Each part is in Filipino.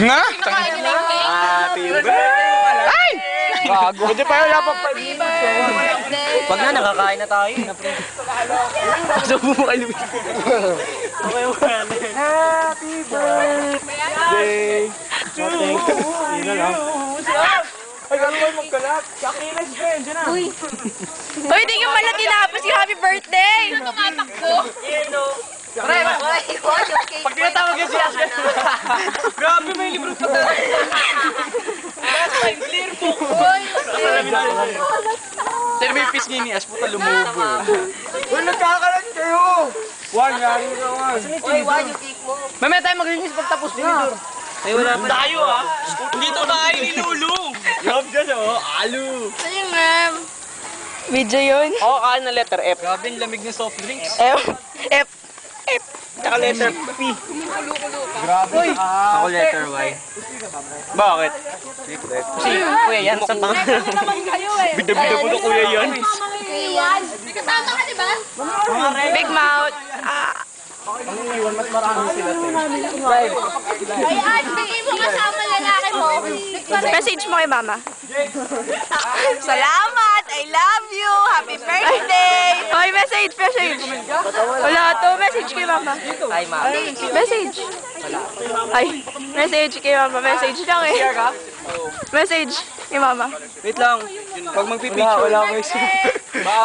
Na? Happy birthday! Ay! Bago. Hindi pa wala pa 5 minutes. Pag na, nakakain na tayo. Gusto mo kay Luis. Happy birthday to you. Yun na lang. Ay, gano'n ba magkalat? Kakinis ka yun, dyan na. Uy, di ka pala tinapos yung happy birthday! Ano tumatakbo? Pag tinatawag yun siya. Grabe, may libro pa tayo. Clear book. Pero may piece niya ni As, puta lumubo. Uy, nagkakalat kayo! Juan, yari ka, Juan. Uy, Juan, yung cake mo. Mamaya tayo maglinis pagtapos din ito. Ay, wala pa. Tayo, ha? Dito tayo nilulong. Yup, dyan, oh. Alu. Sa'yo, ma'am. Video yun? Oo, kain na letter F. Grabe, yung lamig ng soft drinks. F. Tsaka letter P. Grabe. Ako letter Y. Bakit? Kasi, kuya yan, sa tanga. Bida-bida po na kuya yan. May kasama ka, diba? Big mouth. Mas marami sila sa'yo. Ay, sabihin mo kasama lalaki mo. Message mo kay mama. Salamat! I love you! Happy birthday! Hoy, message! Wala to. Message kay mama. Ay, ma. Message. Ay, message kay mama. Message lang eh. Message kay mama. Wait lang. Pag magpipicture. Wala ko isip.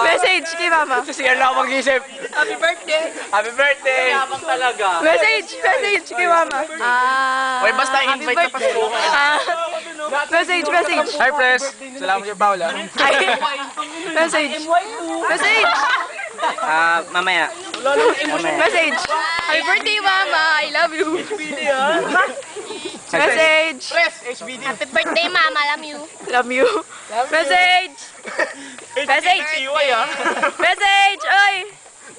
Message kay mama. Kasi yan lang mag-isip. Happy birthday! Happy birthday! Yabang talaga. Message kay mama. Oy, basta invite ka pa sa buhay. Message. Hi, Pres. Salamat sa Paula. Ay, message. Mamaya. Message. Happy birthday, mama. I love you. Message. Press, HBD. Happy birthday, mama. Love you. Message. Message. Oy.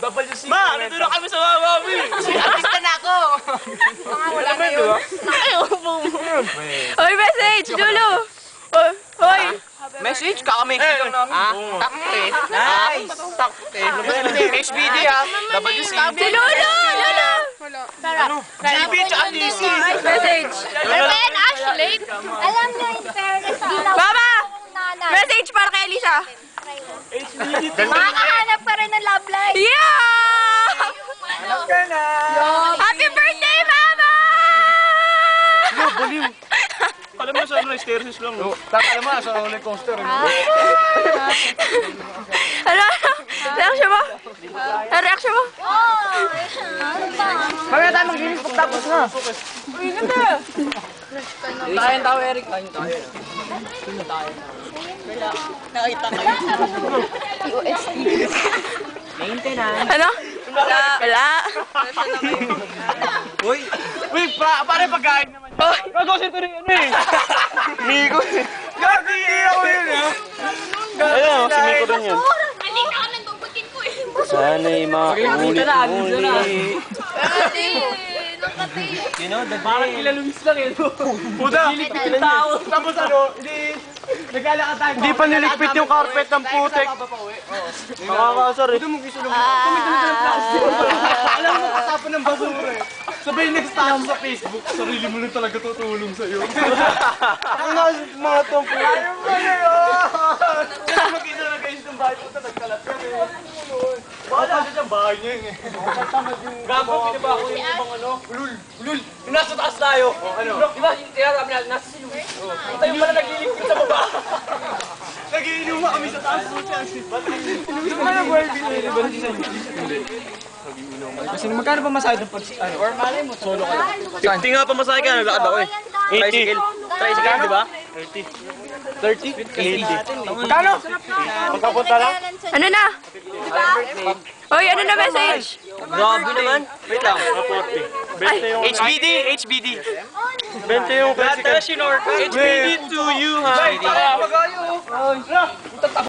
WC. Ma, nandun na kami sa mami. Artista na ako. Wala na yun. Oy, message. Lulu. Hoy. Message, kami. Takte. Nice. Takte. HBD ha. WC. Si Lulu. GB tsaka DC. Message. Ben, Ashley. Alam niyo, in fairness, Mama. Message para kay Elisa. makakahanap ka rin ng love life. Yeah! Alam ka na. Happy birthday, mama! Baliw. Alam mo sa ano, staircase lang. Alam mo, sa roller coaster. Ano? Reaction mo? Reaction mo? Mamaya tayo mag-inis pagtapos na. Kain tayo, Eric. Kain tayo. Nakita kayo. Maintenance. Ano? Wala. Uy, pare pagkain naman. Gagawin ito rin ano eh. Migo. Gagi, ako yun ha. Ayun, si Miko rin yun. Hindi na kami dugutin ko eh. Sana'y maulit-ulit. You know, parang kila Luis lang eh. Puta. Tapos ano, naglalakad tayo. Hindi pa niligpit yung carpet ng putek. Nakakasar eh. Ito mo gusto lang. Kumita ng plastic. Alam mo, katapon ng basura eh. Sabay nag-status sa Facebook. Sarili mo lang talaga tutulong sa'yo. Ang mga tong po. Ayaw mo na yun. Kaya makita na guys ng bahay. Puta, nagkalat ka eh. Wala siya siyang bahay niya yun eh. Gago, pinaba ako yung ibang ano. Ulul. Yung nasa taas tayo. Ano? Diba, yung tinatawag na nasa si Luis. Tayo pala nagliligpit sa baba. Nagiinuman kami sa taas. Ano ba yung kasi magkano pa masahid ng ano? Or malay mo, solo ka lang. 50 nga pa masakay ka, nalakad ako eh. 80. Tricycle, di ba? 30? 80. Magkano? Magkapunta lang? Ano na? Hoy, ano na message? Grabe naman. Wait lang. 40. HBD. 20 yung tricycle. HBD to you, ha?